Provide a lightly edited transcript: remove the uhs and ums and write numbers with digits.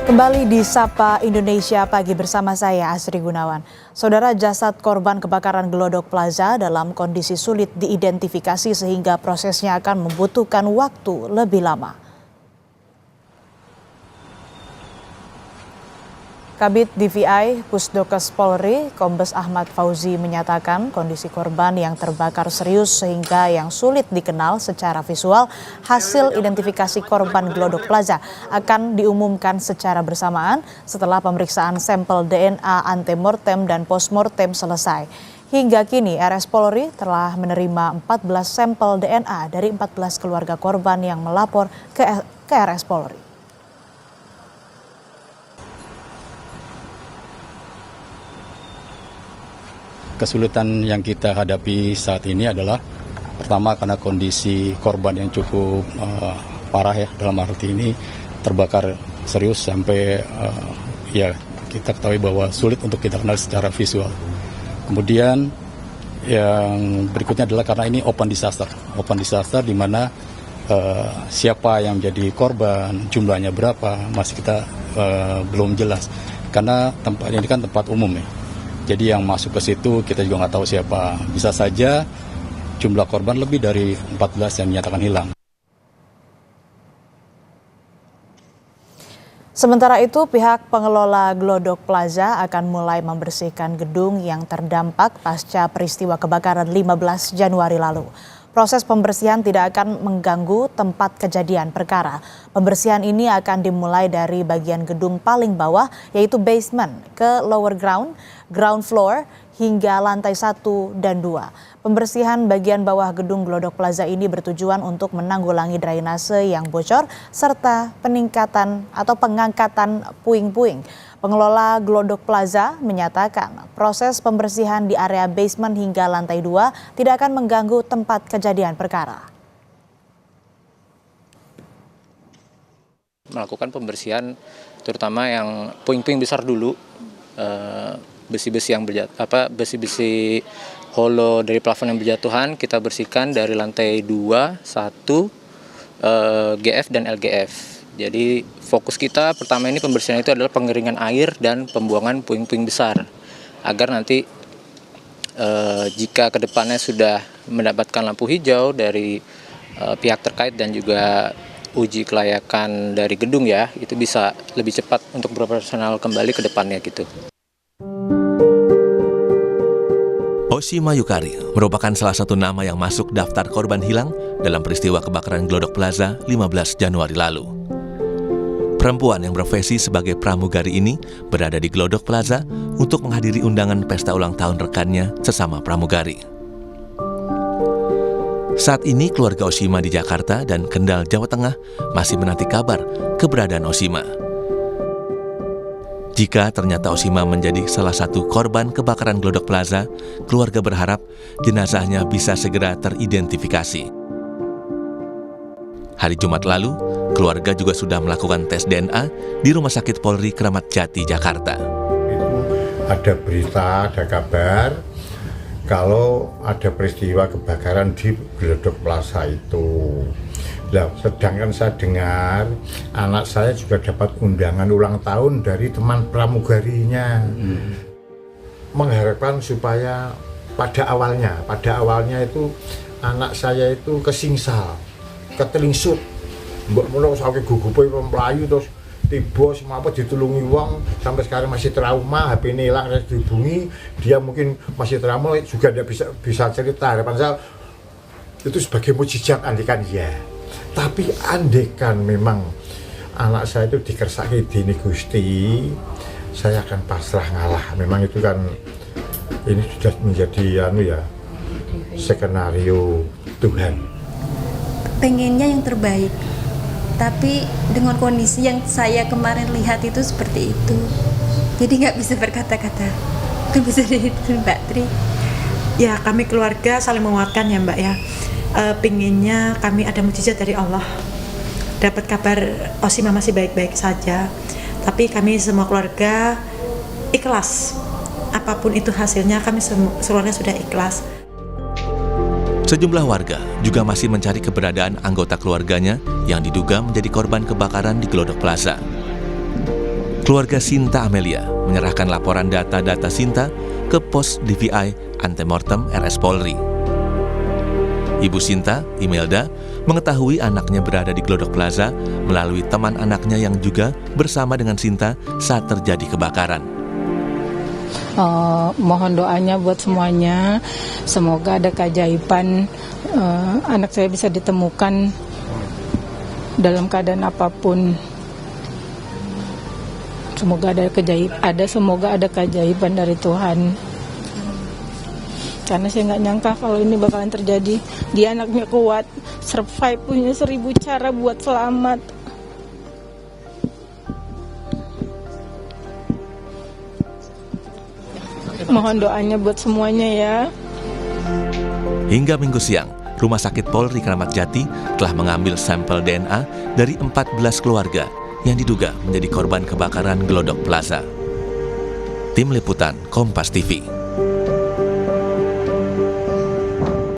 Kembali di Sapa Indonesia Pagi bersama saya Asri Gunawan. Saudara, jasad korban kebakaran Glodok Plaza dalam kondisi sulit diidentifikasi sehingga prosesnya akan membutuhkan waktu lebih lama. Kabid DVI Pusdokes Polri Kombes Ahmad Fauzi menyatakan kondisi korban yang terbakar serius sehingga yang sulit dikenal secara visual. Hasil identifikasi korban Glodok Plaza akan diumumkan secara bersamaan setelah pemeriksaan sampel DNA antemortem dan postmortem selesai. Hingga kini RS Polri telah menerima 14 sampel DNA dari 14 keluarga korban yang melapor ke RS Polri. Kesulitan yang kita hadapi saat ini adalah pertama karena kondisi korban yang cukup parah ya, dalam arti ini terbakar serius sampai ya kita ketahui bahwa sulit untuk kita kenal secara visual. Kemudian yang berikutnya adalah karena ini open disaster di mana siapa yang jadi korban, jumlahnya berapa masih kita belum jelas karena tempat ini kan tempat umum ya. Jadi yang masuk ke situ kita juga nggak tahu siapa. Bisa saja jumlah korban lebih dari 14 yang dinyatakan hilang. Sementara itu, pihak pengelola Glodok Plaza akan mulai membersihkan gedung yang terdampak pasca peristiwa kebakaran 15 Januari lalu. Proses pembersihan tidak akan mengganggu tempat kejadian perkara. Pembersihan ini akan dimulai dari bagian gedung paling bawah, yaitu basement, ke lower ground, ground floor, hingga lantai 1 dan 2. Pembersihan bagian bawah gedung Glodok Plaza ini bertujuan untuk menanggulangi drainase yang bocor serta peningkatan atau pengangkatan puing-puing. Pengelola Glodok Plaza menyatakan proses pembersihan di area basement hingga lantai 2 tidak akan mengganggu tempat kejadian perkara. Melakukan pembersihan terutama yang puing-puing besar dulu, besi-besi yang besi-besi holo dari plafon yang berjatuhan kita bersihkan dari lantai 2, 1, GF dan LGF. Jadi fokus kita pertama ini pembersihan itu adalah pengeringan air dan pembuangan puing-puing besar agar nanti jika kedepannya sudah mendapatkan lampu hijau dari pihak terkait dan juga uji kelayakan dari gedung ya, itu bisa lebih cepat untuk beroperasional kembali ke depannya gitu. Oshima Yukari merupakan salah satu nama yang masuk daftar korban hilang dalam peristiwa kebakaran Glodok Plaza 15 Januari lalu. Perempuan yang profesi sebagai pramugari ini berada di Glodok Plaza untuk menghadiri undangan pesta ulang tahun rekannya sesama pramugari. Saat ini keluarga Oshima di Jakarta dan Kendal, Jawa Tengah masih menanti kabar keberadaan Oshima. Jika ternyata Oshima menjadi salah satu korban kebakaran Glodok Plaza, keluarga berharap jenazahnya bisa segera teridentifikasi. Hari Jumat lalu, keluarga juga sudah melakukan tes DNA di Rumah Sakit Polri Kramat Jati, Jakarta. Itu ada berita, ada kabar kalau ada peristiwa kebakaran di Glodok Plaza itu. Nah, sedangkan saya dengar anak saya juga dapat undangan ulang tahun dari teman pramugarinya. Mengharapkan supaya pada awalnya itu anak saya itu kesingsal, ketelingsut, mbok menawa sampe gugupe mlayu terus tiba semapa ditulungi wong sampai sekarang masih trauma, HP ini hilang, harus dihubungi, dia mungkin masih trauma juga tidak bisa cerita. Harapan saya itu sebagai mukjizat, andekan ya. Tapi andekan memang anak saya itu dikersaki dini Gusti, saya akan pasrah ngalah. Memang itu kan ini sudah menjadi skenario Tuhan. Pengennya yang terbaik, tapi dengan kondisi yang saya kemarin lihat itu seperti itu, jadi nggak bisa berkata-kata. Itu bisa itu Mbak Tri. Ya, kami keluarga saling menguatkan ya Mbak ya. Pengennya kami ada mukjizat dari Allah, dapat kabar Oshima masih baik-baik saja, tapi kami semua keluarga ikhlas apapun itu hasilnya, kami seluruhnya sudah ikhlas. Sejumlah warga juga masih mencari keberadaan anggota keluarganya yang diduga menjadi korban kebakaran di Glodok Plaza. keluarga Sinta Amelia menyerahkan laporan data-data Sinta ke pos DVI Antemortem RS Polri. Ibu Sinta, Imelda, mengetahui anaknya berada di Glodok Plaza melalui teman anaknya yang juga bersama dengan Sinta saat terjadi kebakaran. Mohon doanya buat semuanya, semoga ada keajaiban, anak saya bisa ditemukan dalam keadaan apapun. Semoga ada keajaiban dari Tuhan. Karena saya nggak nyangka kalau ini bakalan terjadi. Dia anaknya kuat, survive, punya 1000 cara buat selamat. Mohon doanya buat semuanya ya. Hingga Minggu siang, Rumah Sakit Polri Kramat Jati telah mengambil sampel DNA dari 14 keluarga yang diduga menjadi korban kebakaran Glodok Plaza. Tim Liputan Kompas TV.